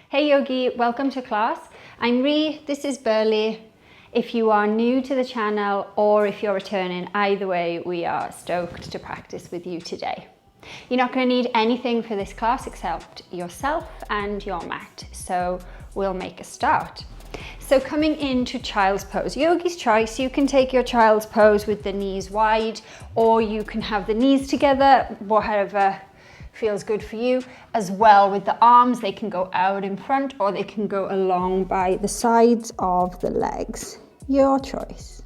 Hey Yogi, welcome to class. I'm Rhi, this is Burghley. If you are new to the channel or if you're returning, either way, we are stoked to practice with you today. You're not going to need anything for this class except yourself and your mat, so we'll make a start. So coming into child's pose, yogi's choice, you can take your child's pose with the knees wide, or you can have the knees together, whatever feels good for you. As well with the arms, they can go out in front or they can go along by the sides of the legs. Your choice.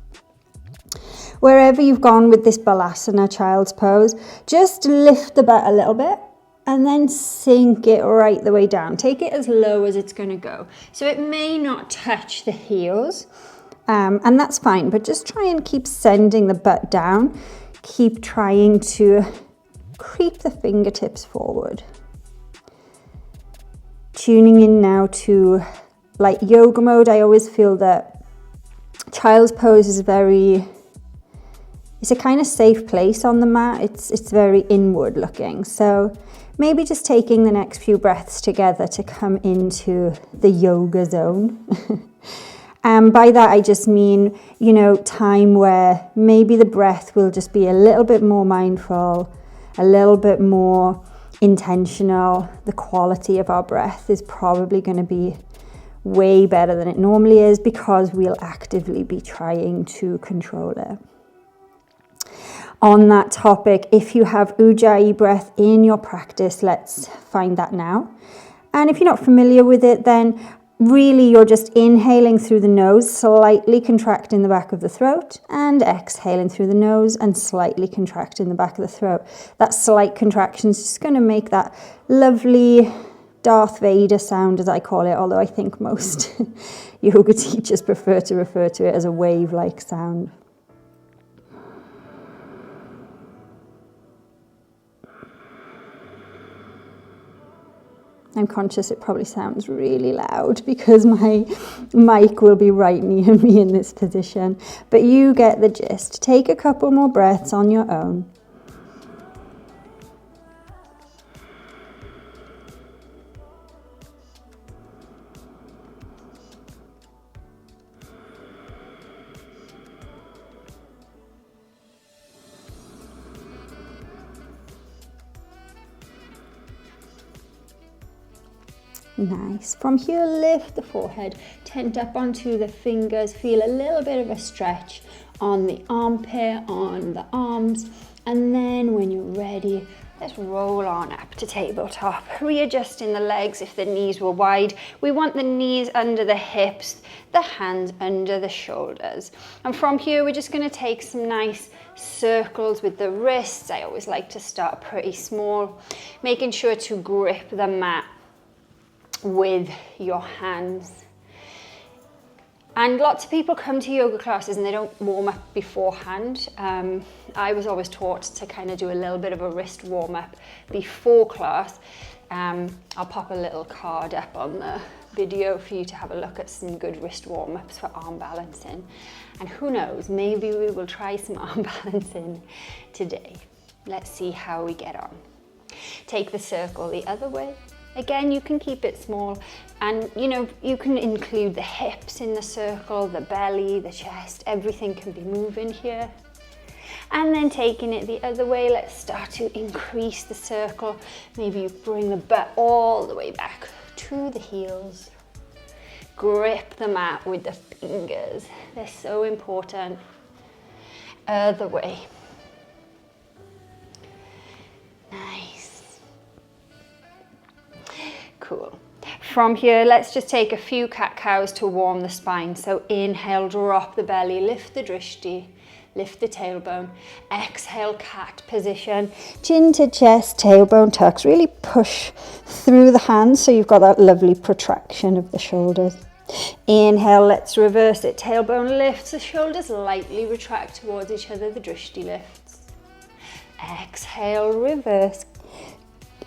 Wherever you've gone with this balasana child's pose, just lift the butt a little bit and then sink it right the way down. Take it as low as it's going to go. So it may not touch the heels, and that's fine, but just try and keep sending the butt down. Keep trying to creep the fingertips forward. Tuning in now to like yoga mode. I always feel that child's pose is it's a kind of safe place on the mat. It's very inward looking. So maybe just taking the next few breaths together to come into the yoga zone. And by that I just mean, time where maybe the breath will just be a little bit more mindful, a little bit more intentional. The quality of our breath is probably going to be way better than it normally is because we'll actively be trying to control it. On that topic, if you have Ujjayi breath in your practice, let's find that now. And if you're not familiar with it, then really you're just inhaling through the nose, slightly contracting the back of the throat, and exhaling through the nose and slightly contracting the back of the throat. That slight contraction is just going to make that lovely Darth Vader sound, as I call it, although I think most yoga teachers prefer to refer to it as a wave-like sound. I'm conscious it probably sounds really loud because my mic will be right near me in this position, but you get the gist. Take a couple more breaths on your own. Nice. From here, lift the forehead, tent up onto the fingers, feel a little bit of a stretch on the armpit, on the arms, and then when you're ready, let's roll on up to tabletop, readjusting the legs if the knees were wide. We want the knees under the hips, the hands under the shoulders. And from here, we're just going to take some nice circles with the wrists. I always like to start pretty small, making sure to grip the mat with your hands. And lots of people come to yoga classes and they don't warm up beforehand. I was always taught to kind of do a little bit of a wrist warm up before class. I'll pop a little card up on the video for you to have a look at some good wrist warm ups for arm balancing. And who knows, maybe we will try some arm balancing today. Let's see how we get on. Take the circle the other way. Again, you can keep it small and you can include the hips in the circle, the belly, the chest, everything can be moving here. And then taking it the other way, let's start to increase the circle. Maybe you bring the butt all the way back to the heels. Grip the mat with the fingers. They're so important. Other way. Nice. Cool. From here, let's just take a few cat-cows to warm the spine. So inhale, drop the belly, lift the drishti, lift the tailbone. Exhale, cat position, chin to chest, tailbone tucks. Really push through the hands so you've got that lovely protraction of the shoulders. Inhale, let's reverse it. Tailbone lifts, the shoulders lightly retract towards each other, the drishti lifts. Exhale, reverse,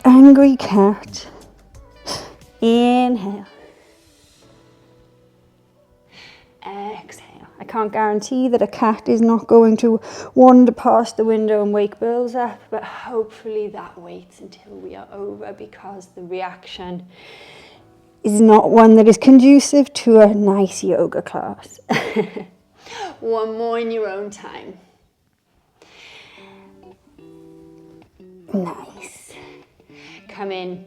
angry cat. Inhale. Exhale. I can't guarantee that a cat is not going to wander past the window and wake Burls up, but hopefully that waits until we are over because the reaction is not one that is conducive to a nice yoga class. One more in your own time. Nice. Come in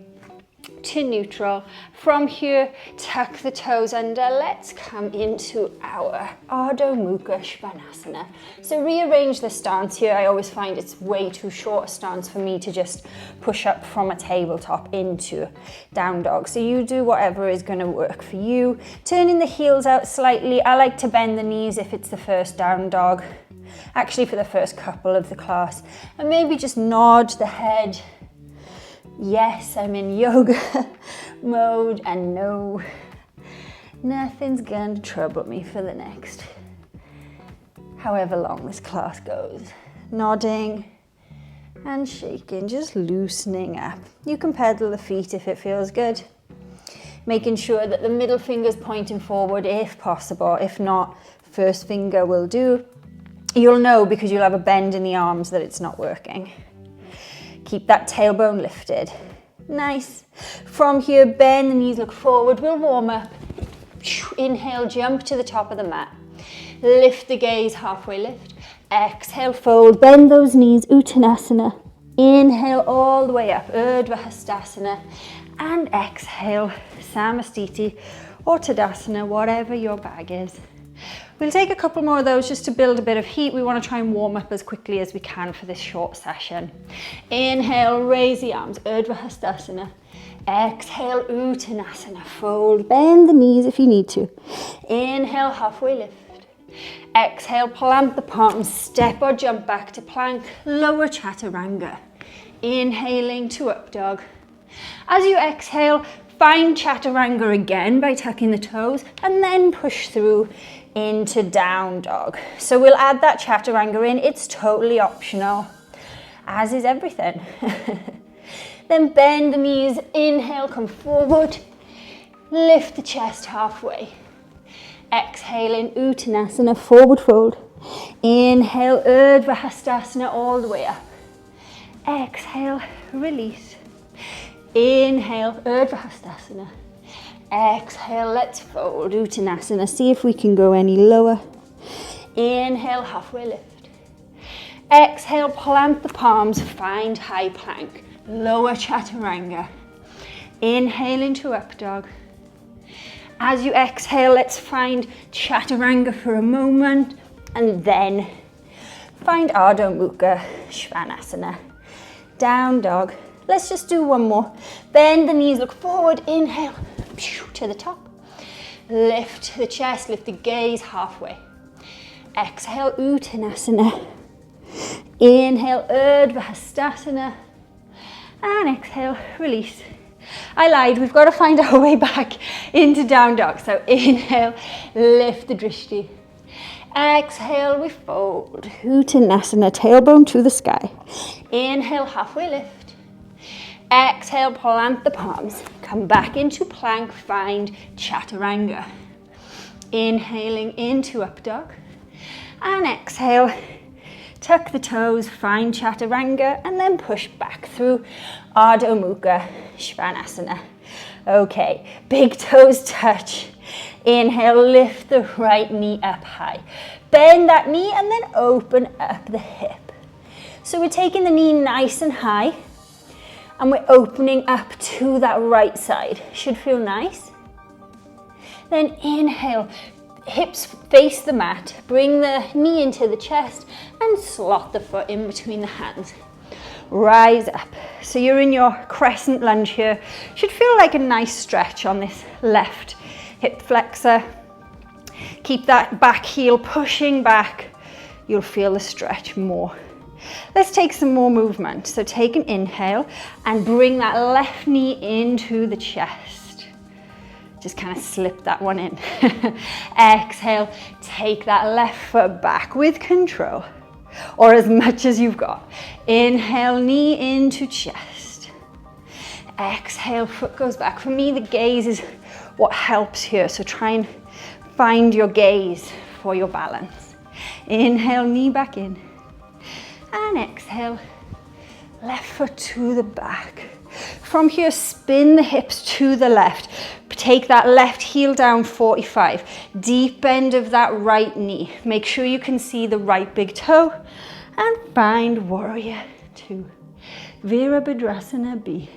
to neutral. From here, tuck the toes under. Let's come into our Ardha Mukha Svanasana. So rearrange the stance here. I always find it's way too short a stance for me to just push up from a tabletop into down dog. So you do whatever is going to work for you. Turning the heels out slightly. I like to bend the knees if it's the first down dog. Actually for the first couple of the class. And maybe just nod the head. Yes, I'm in yoga mode, and no, nothing's going to trouble me for the next however long this class goes. Nodding and shaking, just loosening up. You can pedal the feet if it feels good. Making sure that the middle finger's pointing forward if possible. If not, first finger will do. You'll know because you'll have a bend in the arms that it's not working. Keep that tailbone lifted. Nice. From here, bend the knees, look forward. We'll warm up. Inhale, jump to the top of the mat. Lift the gaze, halfway lift. Exhale, fold. Bend those knees, Uttanasana. Inhale all the way up, Urdhva Hastasana. And exhale, Samastiti or Tadasana, whatever your bag is. We'll take a couple more of those just to build a bit of heat. We want to try and warm up as quickly as we can for this short session. Inhale, raise the arms, Urdhva Hastasana. Exhale, Uttanasana, fold, bend the knees if you need to. Inhale, halfway lift. Exhale, plant the palms, step or jump back to plank, lower Chaturanga. Inhaling to up dog. As you exhale, find Chaturanga again by tucking the toes and then push through into down dog. So we'll add that Chaturanga in. It's totally optional, as is everything. Then bend the knees, inhale, come forward, lift the chest halfway. Exhaling, Uttanasana, forward fold. Inhale, Urdhva Hastasana, all the way up. Exhale, release. Inhale, Urdhva Hastasana. Exhale, let's fold, Uttanasana. See if we can go any lower. Inhale, halfway lift. Exhale, plant the palms, find high plank. Lower Chaturanga. Inhale into up dog. As you exhale, let's find Chaturanga for a moment and then find Ardha Mukha Svanasana. Down dog. Let's just do one more. Bend the knees, look forward, inhale, to the top. Lift the chest, lift the gaze halfway. Exhale, Uttanasana. Inhale, Urdhva Hastasana. And exhale, release. I lied, we've got to find our way back into down dog. So inhale, lift the drishti. Exhale, we fold. Uttanasana, tailbone to the sky. Inhale, halfway lift. Exhale, plant the palms. Come back into plank, find Chaturanga. Inhaling into up dog. And exhale, tuck the toes, find Chaturanga, and then push back through Ardha Mukha Svanasana. Okay, big toes touch. Inhale, lift the right knee up high. Bend that knee and then open up the hip. So we're taking the knee nice and high and we're opening up to that right side. Should feel nice. Then inhale, hips face the mat, bring the knee into the chest and slot the foot in between the hands. Rise up. So you're in your crescent lunge here. Should feel like a nice stretch on this left hip flexor. Keep that back heel pushing back. You'll feel the stretch more. Let's take some more movement. So take an inhale and bring that left knee into the chest. Just kind of slip that one in. Exhale, take that left foot back with control, or as much as you've got. Inhale, knee into chest. Exhale, foot goes back. For me, the gaze is what helps here. So try and find your gaze for your balance. Inhale, knee back in. And exhale, left foot to the back. From here, spin the hips to the left. Take that left heel down, 45. Deep bend of that right knee. Make sure you can see the right big toe. And find warrior 2. Virabhadrasana B.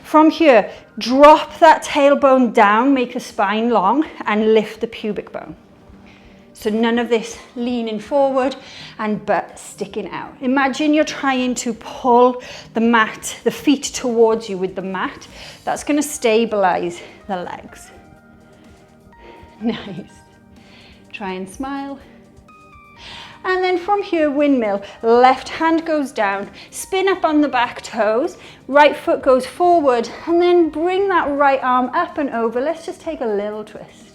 From here, drop that tailbone down, make the spine long, and lift the pubic bone. So none of this leaning forward and butt sticking out. Imagine you're trying to pull the mat, the feet towards you with the mat. That's going to stabilize the legs. Nice. Try and smile. And then from here, windmill, left hand goes down, spin up on the back toes, right foot goes forward, and then bring that right arm up and over. Let's just take a little twist.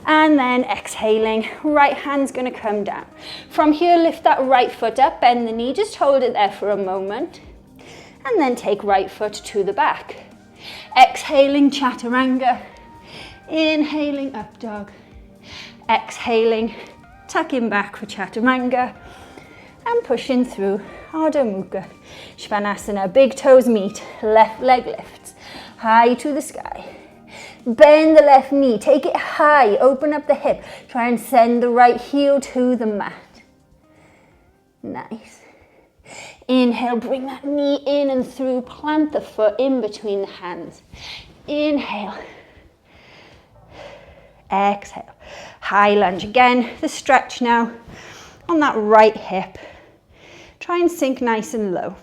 And then exhaling, right hand's gonna come down. From here, lift that right foot up, bend the knee, just hold it there for a moment. And then take right foot to the back. Exhaling, chaturanga. Inhaling, up dog. Exhaling, tucking back for chaturanga. And pushing through Ardha Mukha Svanasana. Big toes meet, left leg lifts, high to the sky. Bend the left knee, take it high, open up the hip. Try and send the right heel to the mat. Nice. Inhale, bring that knee in and through, plant the foot in between the hands. Inhale. Exhale. High lunge. Again, the stretch now on that right hip. Try and sink nice and low.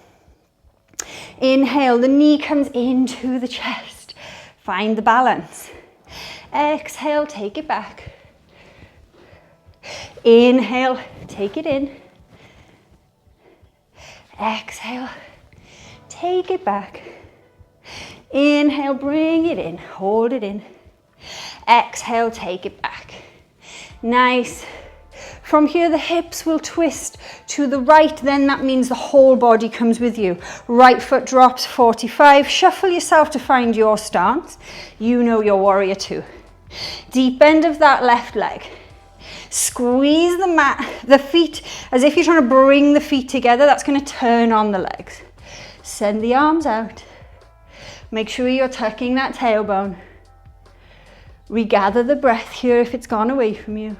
Inhale, the knee comes into the chest. Find the balance. Exhale, take it back. Inhale, take it in. Exhale, take it back. Inhale, bring it in, hold it in. Exhale, take it back. Nice. From here, the hips will twist to the right, then that means the whole body comes with you. Right foot drops, 45. Shuffle yourself to find your stance. You know your warrior 2. Deep bend of that left leg. Squeeze the mat, the feet, as if you're trying to bring the feet together. That's going to turn on the legs. Send the arms out. Make sure you're tucking that tailbone. Regather the breath here if it's gone away from you.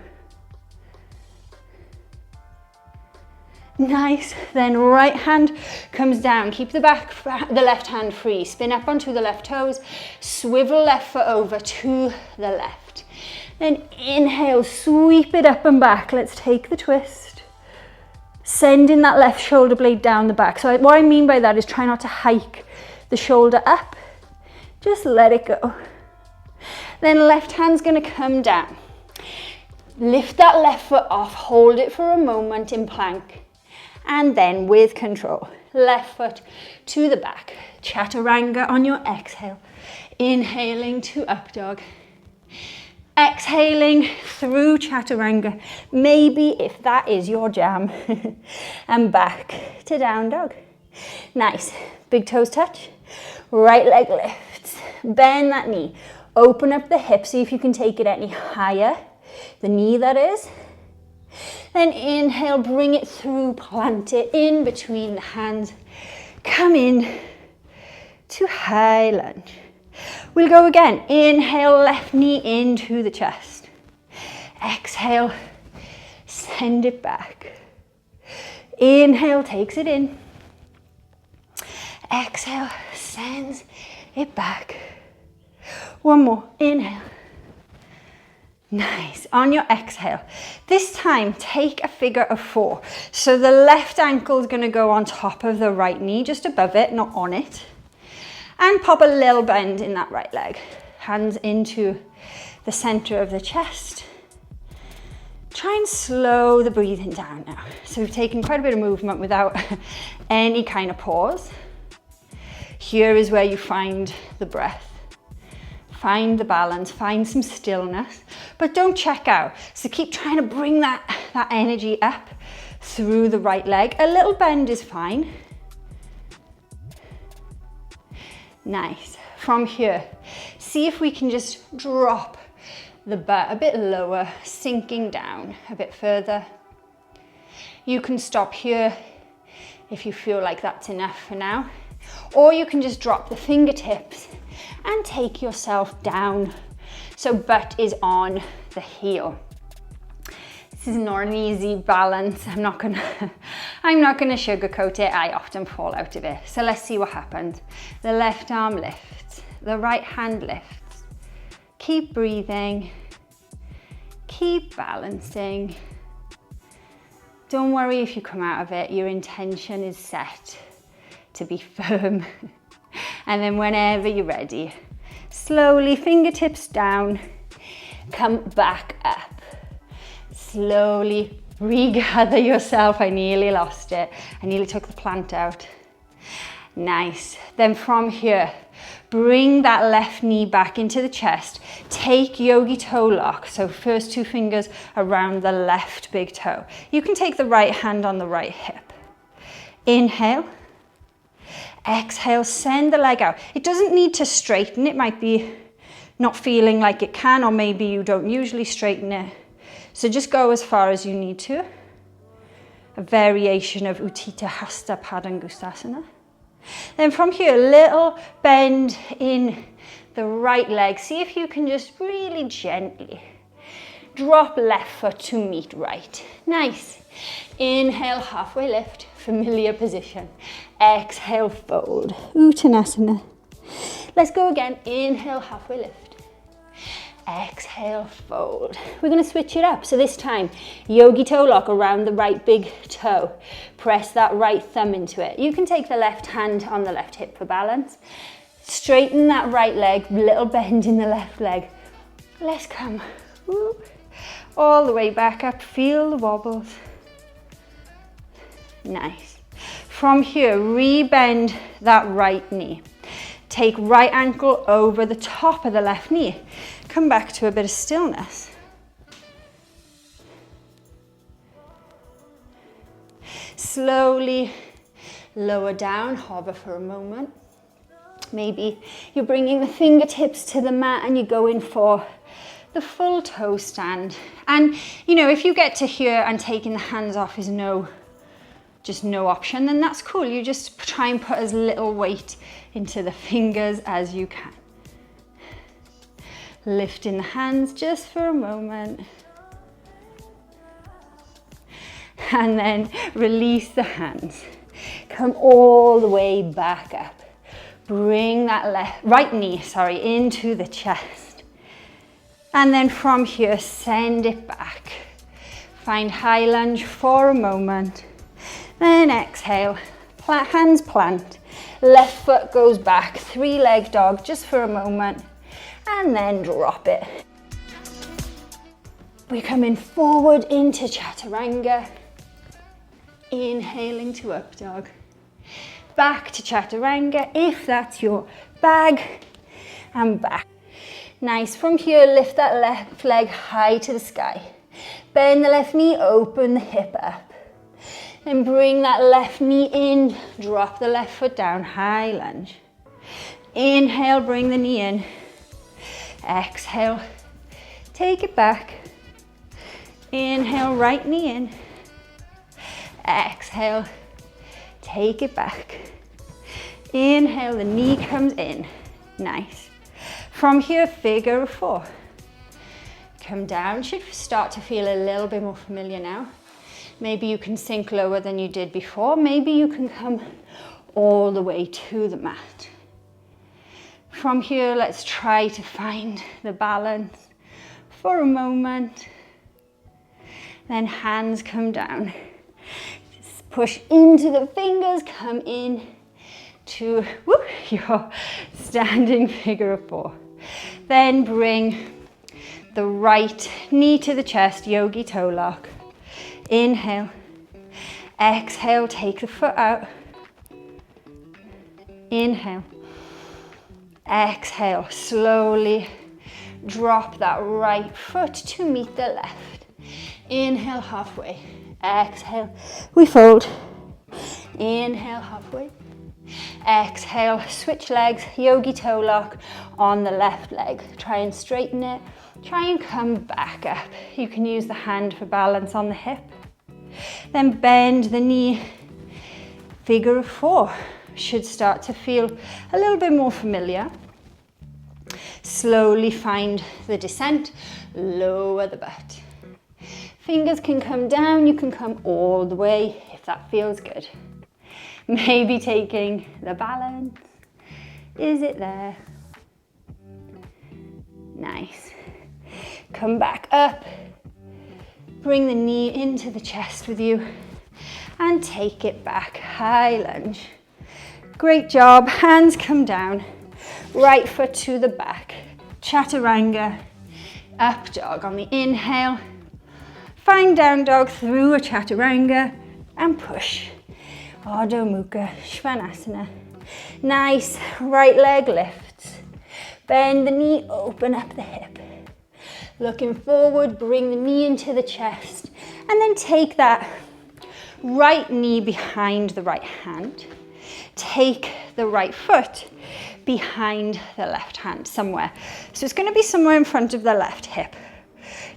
Nice. Then right hand comes down. Keep the left hand free. Spin up onto the left toes. Swivel left foot over to the left. Then inhale, sweep it up and back. Let's take the twist. Sending that left shoulder blade down the back. So what I mean by that is try not to hike the shoulder up. Just let it go. Then left hand's going to come down. Lift that left foot off. Hold it for a moment in plank. And then with control, left foot to the back. Chaturanga on your exhale. Inhaling to up dog. Exhaling through chaturanga. Maybe if that is your jam. And back to down dog. Nice. Big toes touch. Right leg lifts. Bend that knee. Open up the hip. See if you can take it any higher. The knee, that is. Then inhale, bring it through, plant it in between the hands. Come in to high lunge. We'll go again. Inhale, left knee into the chest. Exhale, send it back. Inhale, takes it in. Exhale, sends it back. One more. Inhale. Nice. On your exhale, this time take a figure of 4. So the left ankle is going to go on top of the right knee, just above it, not on it. And pop a little bend in that right leg. Hands into the center of the chest. Try and slow the breathing down now. So we've taken quite a bit of movement without any kind of pause. Here is where you find the breath. Find the balance, find some stillness, but don't check out. So keep trying to bring that energy up through the right leg. A little bend is fine. Nice. From here, see if we can just drop the butt a bit lower, sinking down a bit further. You can stop here if you feel like that's enough for now. Or you can just drop the fingertips and take yourself down so butt is on the heel. This is not an easy balance. I'm not gonna sugarcoat it. I often fall out of it. So let's see what happens. The left arm lifts, the right hand lifts. Keep breathing, keep balancing. Don't worry if you come out of it. Your intention is set to be firm. And then whenever you're ready, slowly fingertips down, come back up. Slowly regather yourself. I nearly lost it. I nearly took the plant out. Nice. Then from here, bring that left knee back into the chest. Take Yogi Toe Lock. So first two fingers around the left big toe. You can take the right hand on the right hip. Inhale. Exhale, send the leg out. It doesn't need to straighten. It might be not feeling like it can, or maybe you don't usually straighten it. So just go as far as you need to. A variation of Utthita Hasta Padangusthasana. Then from here, a little bend in the right leg. See if you can just really gently drop left foot to meet right. Nice. Inhale, halfway lift, familiar position. Exhale, fold. Uttanasana. Let's go again. Inhale, halfway lift. Exhale, fold. We're going to switch it up. So this time, Yogi Toe Lock around the right big toe. Press that right thumb into it. You can take the left hand on the left hip for balance. Straighten that right leg, little bend in the left leg. Let's come all the way back up. Feel the wobbles. Nice. From here, re-bend that right knee. Take right ankle over the top of the left knee. Come back to a bit of stillness. Slowly lower down, hover for a moment. Maybe you're bringing the fingertips to the mat and you're going for the full toe stand. And you know, if you get to here and taking the hands off is just no option, then that's cool. You just try and put as little weight into the fingers as you can. Lifting the hands just for a moment. And then release the hands. Come all the way back up. Bring that right knee into the chest. And then from here, send it back. Find high lunge for a moment. Then exhale, hands plant. Left foot goes back, three-leg dog just for a moment. And then drop it. We're coming forward into Chaturanga. Inhaling to up dog. Back to Chaturanga, if that's your bag, and back. Nice. From here, lift that left leg high to the sky. Bend the left knee, open the hip up. Then bring that left knee in, drop the left foot down, high lunge. Inhale, bring the knee in. Exhale, take it back. Inhale, right knee in. Exhale, take it back. Inhale, the knee comes in. Nice. From here, figure of four. Come down, should start to feel a little bit more familiar now. Maybe you can sink lower than you did before. Maybe you can come all the way to the mat. From here, let's try to find the balance for a moment. Then hands come down. Just push into the fingers, come in to your standing figure of four. Then bring the right knee to the chest, Yogi Toe Lock. Inhale. Exhale, take the foot out. Inhale. Exhale, slowly drop that right foot to meet the left. Inhale, halfway. Exhale, we fold. Inhale, halfway. Exhale, switch legs, Yogi Toe Lock on the left leg. Try and straighten it. Try and come back up. You can use the hand for balance on the hip. Then bend the knee figure of 4 should start to feel a little bit more familiar. Slowly find the descent, lower the butt. Fingers can come down, you can come all the way if that feels good. Maybe taking the balance. Is it there? Nice. Come back up. Bring the knee into the chest with you and take it back. High lunge. Great job. Hands come down. Right foot to the back. Chaturanga. Up dog on the inhale. Find down dog through a chaturanga and push. Ardha Mukha Svanasana. Nice. Right leg lifts. Bend the knee, open up the hip. Looking forward, bring the knee into the chest. And then take that right knee behind the right hand. Take the right foot behind the left hand somewhere. So it's going to be somewhere in front of the left hip.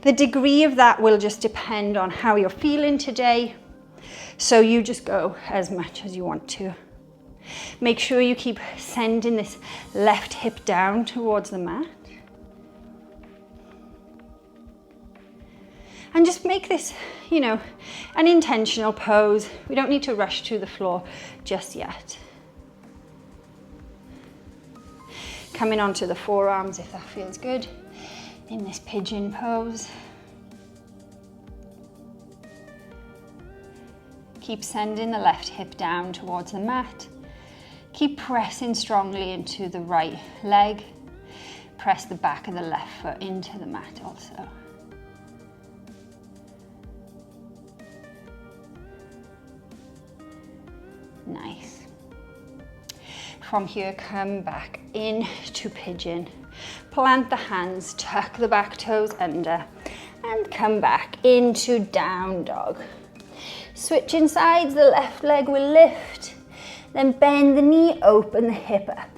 The degree of that will just depend on how you're feeling today. So you just go as much as you want to. Make sure you keep sending this left hip down towards the mat. And just make this, an intentional pose. We don't need to rush to the floor just yet. Coming onto the forearms if that feels good in this pigeon pose. Keep sending the left hip down towards the mat. Keep pressing strongly into the right leg. Press the back of the left foot into the mat also. Nice. From here, come back into pigeon. Plant the hands, tuck the back toes under, and come back into down dog. Switching sides, the left leg will lift, then bend the knee, open the hip up.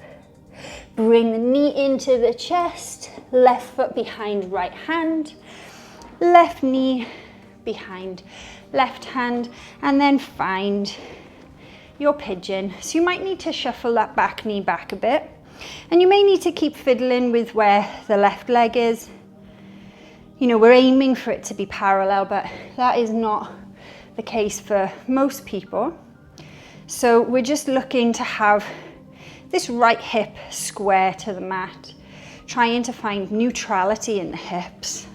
Bring the knee into the chest, left foot behind right hand, left knee behind left hand, and then find your pigeon. So you might need to shuffle that back knee back a bit, and you may need to keep fiddling with where the left leg is. We're aiming for it to be parallel, but that is not the case for most people. So we're just looking to have this right hip square to the mat, trying to find neutrality in the hips,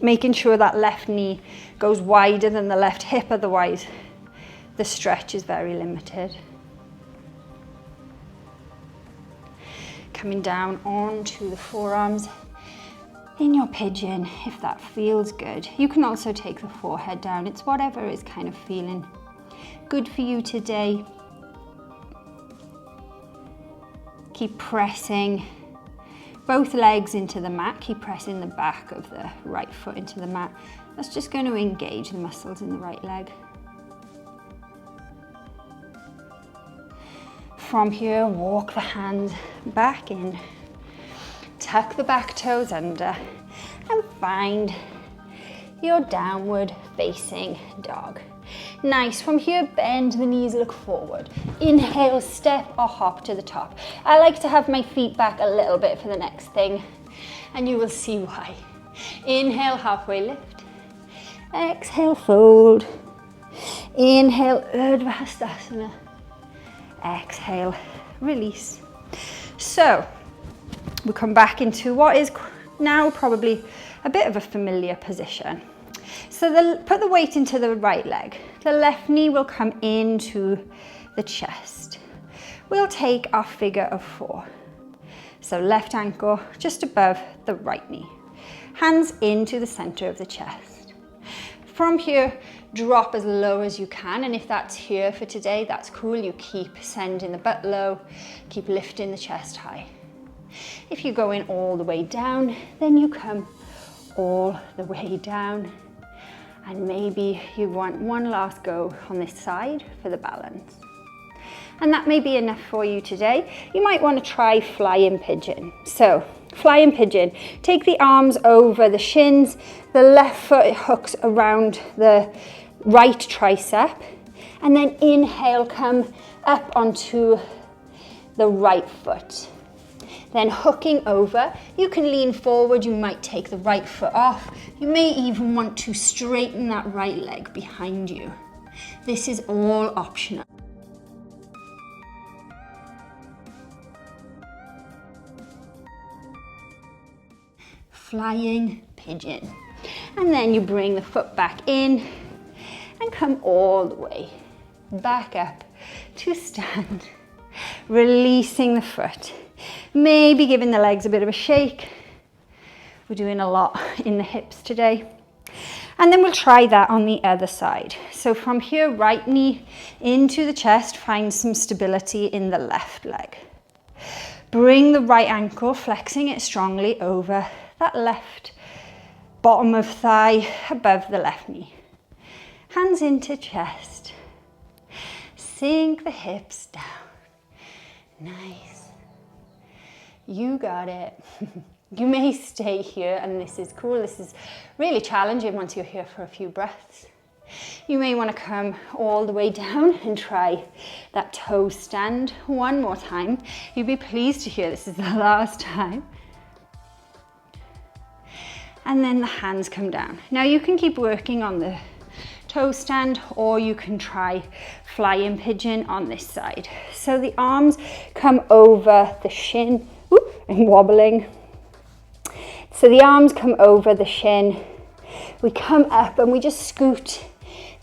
making sure that left knee goes wider than the left hip, otherwise the stretch is very limited. Coming down onto the forearms in your pigeon, if that feels good. You can also take the forehead down. It's whatever is kind of feeling good for you today. Keep pressing both legs into the mat. Keep pressing the back of the right foot into the mat. That's just going to engage the muscles in the right leg. From here, walk the hands back in. Tuck the back toes under and find your downward facing dog. Nice. From here, bend the knees, look forward. Inhale, step or hop to the top. I like to have my feet back a little bit for the next thing, and you will see why. Inhale, halfway lift. Exhale, fold. Inhale, Urdhva Hastasana. Exhale, release. So we'll come back into what is now probably a bit of a familiar position. So put the weight into the right leg. The left knee will come into the chest. We'll take our figure of 4. So left ankle just above the right knee. Hands into the center of the chest. From here, drop as low as you can, and if that's here for today, that's cool. You keep sending the butt low, keep lifting the chest high. If you're going all the way down, then you come all the way down, and maybe you want one last go on this side for the balance. And that may be enough for you today. You might want to try flying pigeon. So flying pigeon, take the arms over the shins, the left foot hooks around the right tricep, And then inhale, come up onto the right foot. Then hooking over, you can lean forward, you might take the right foot off. You may even want to straighten that right leg behind you. This is all optional. Flying pigeon. And then you bring the foot back in and come all the way back up to stand, releasing the foot. Maybe giving the legs a bit of a shake. We're doing a lot in the hips today. And then we'll try that on the other side. So from here, right knee into the chest, find some stability in the left leg. Bring the right ankle, flexing it strongly over that left bottom of thigh above the left knee. Hands into chest. Sink the hips down. Nice. You got it. You may stay here, and this is cool. This is really challenging once you're here for a few breaths. You may want to come all the way down and try that toe stand one more time. You'll be pleased to hear this is the last time. And then the hands come down. Now you can keep working on the toe stand, or you can try flying pigeon on this side. So the arms come over the shin. I'm wobbling. So the arms come over the shin. We come up and we just scoot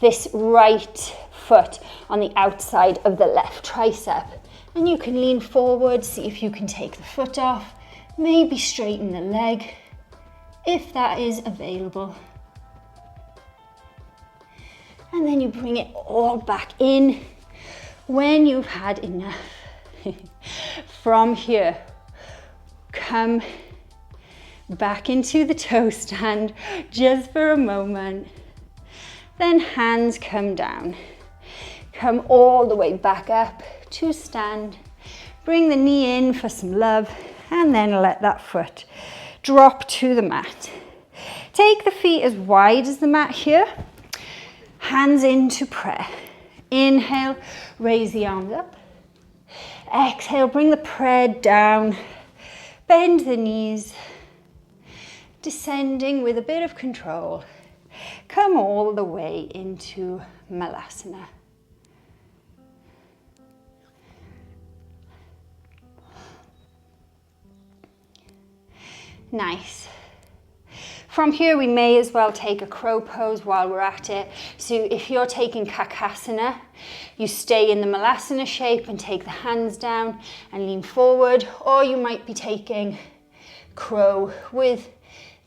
this right foot on the outside of the left tricep. And you can lean forward, see if you can take the foot off, maybe straighten the leg, if that is available. And then you bring it all back in when you've had enough. From here, come back into the toe stand just for a moment. Then hands come down. Come all the way back up to stand. Bring the knee in for some love, and then let that foot drop to the mat. Take the feet as wide as the mat here. Hands into prayer. Inhale, raise the arms up. Exhale, bring the prayer down. Bend the knees. Descending with a bit of control. Come all the way into Malasana. Nice. From here, we may as well take a crow pose while we're at it. So if you're taking Kakasana, you stay in the Malasana shape and take the hands down and lean forward, or you might be taking crow with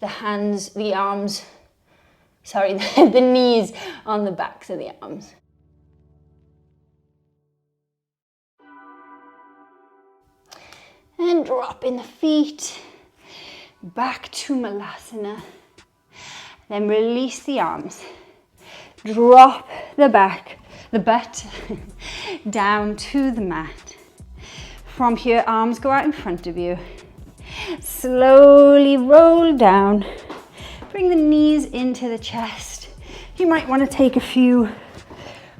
the hands, the arms, the knees on the backs of the arms. And drop in the feet, back to Malasana. Then release the arms. Drop the butt down to the mat. From here, arms go out in front of you. Slowly roll down. Bring the knees into the chest. You might want to take a few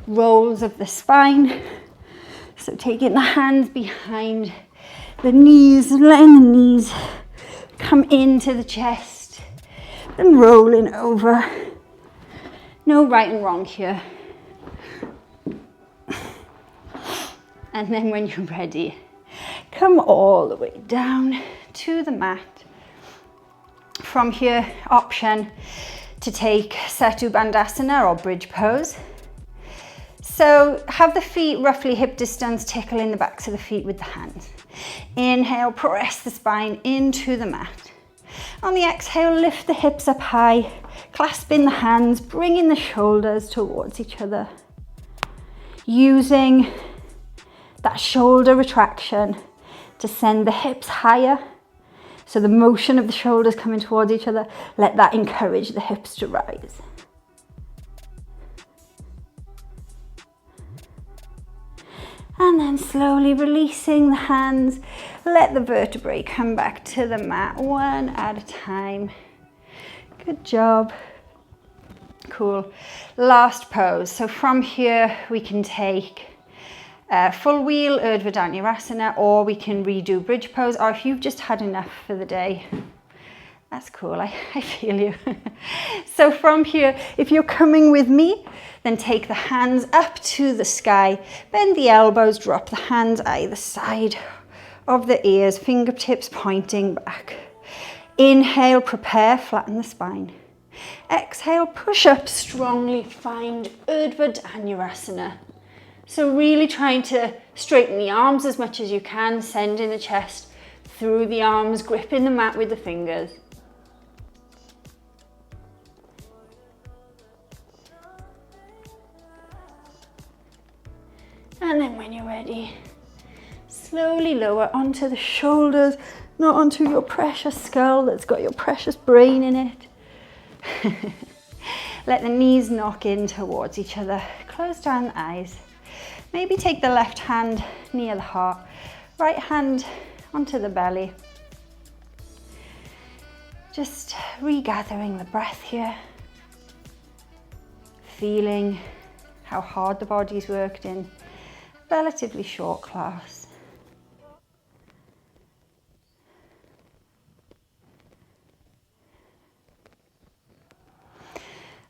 rolls of the spine. So taking the hands behind the knees and letting the knees come into the chest and rolling over. No right and wrong here. And then when you're ready, come all the way down to the mat. From here, option to take Setu Bandhasana or bridge pose. So have the feet roughly hip distance, tickling the backs of the feet with the hands. Inhale, press the spine into the mat. On the exhale, lift the hips up high, clasping the hands, bringing the shoulders towards each other. Using that shoulder retraction to send the hips higher. So the motion of the shoulders coming towards each other, let that encourage the hips to rise. And then slowly releasing the hands, let the vertebrae come back to the mat one at a time. Good job. Cool. Last pose. So from here we can take full wheel, Urdhva Dhanurasana, or we can redo bridge pose, or if you've just had enough for the day, that's cool, I feel you. So from here, if you're coming with me, then take the hands up to the sky, bend the elbows, drop the hands either side of the ears, fingertips pointing back. Inhale, prepare, flatten the spine. Exhale, push up strongly, find Urdhva Dhanurasana. So really trying to straighten the arms as much as you can, sending the chest through the arms, gripping the mat with the fingers. And then when you're ready, slowly lower onto the shoulders, not onto your precious skull that's got your precious brain in it. Let the knees knock in towards each other. Close down the eyes. Maybe take the left hand near the heart, right hand onto the belly. Just regathering the breath here. Feeling how hard the body's worked in a relatively short class.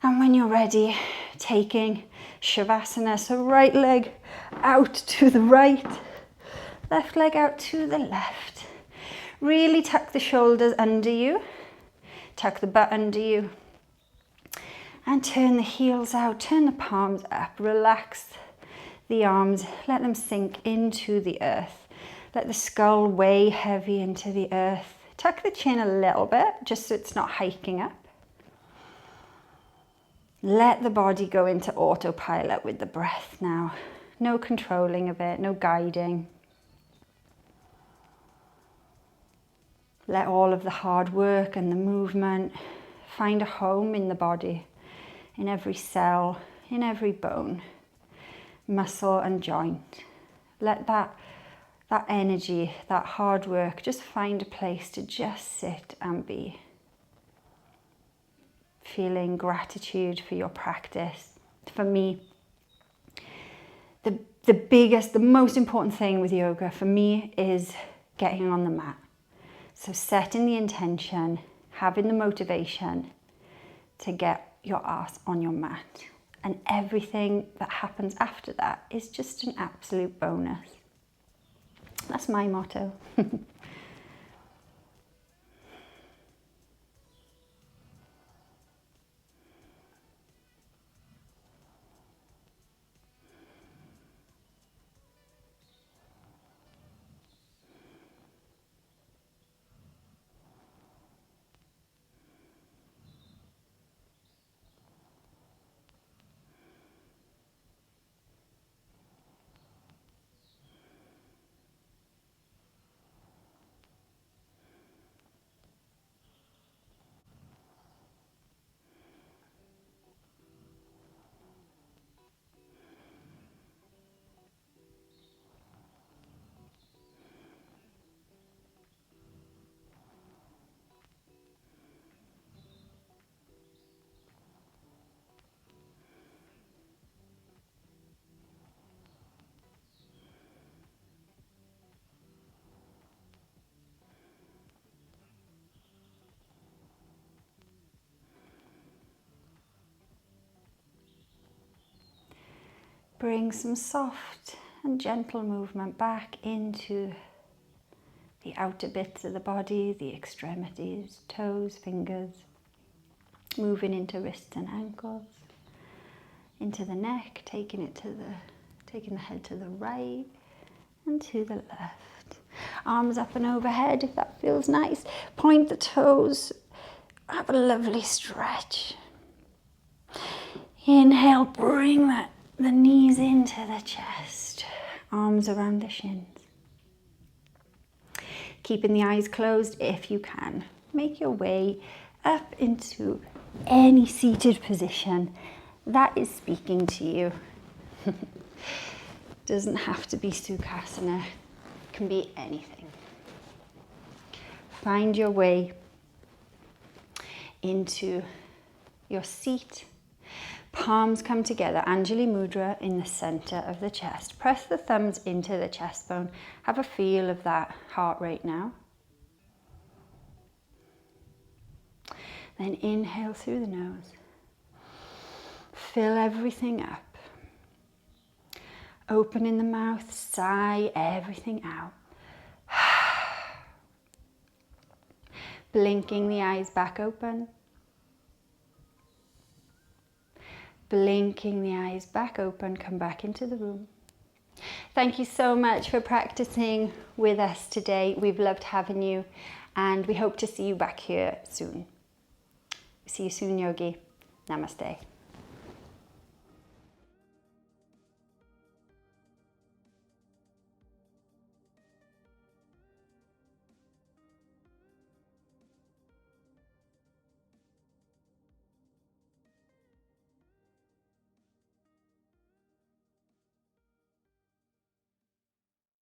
And when you're ready, taking Shavasana, so right leg out to the right, left leg out to the left. Really tuck the shoulders under you, tuck the butt under you, and turn the heels out, turn the palms up, relax the arms, let them sink into the earth. Let the skull weigh heavy into the earth. Tuck the chin a little bit, just so it's not hiking up. Let the body go into autopilot with the breath now. No controlling of it, no guiding. Let all of the hard work and the movement find a home in the body, in every cell, in every bone, muscle and joint. Let that energy, that hard work, just find a place to just sit and be. Feeling gratitude for your practice. For me, the most important thing with yoga for me is getting on the mat. So setting the intention, having the motivation to get your ass on your mat. And everything that happens after that is just an absolute bonus. That's my motto. Bring some soft and gentle movement back into the outer bits of the body, the extremities, toes, fingers, moving into wrists and ankles, into the neck, taking the head to the right and to the left. Arms up and overhead if that feels nice. Point the toes, have a lovely stretch. Inhale, bring the knees into the chest, arms around the shins. Keeping the eyes closed if you can. Make your way up into any seated position that is speaking to you. Doesn't have to be Sukhasana, it can be anything. Find your way into your seat. Palms come together, Anjali Mudra in the center of the chest. Press the thumbs into the chest bone. Have a feel of that heart rate now. Then inhale through the nose. Fill everything up. Open in the mouth, sigh everything out. Blinking the eyes back open. Blinking the eyes back open, come back into the room. Thank you so much for practicing with us today. We've loved having you, and we hope to see you back here soon. See you soon, Yogi. Namaste.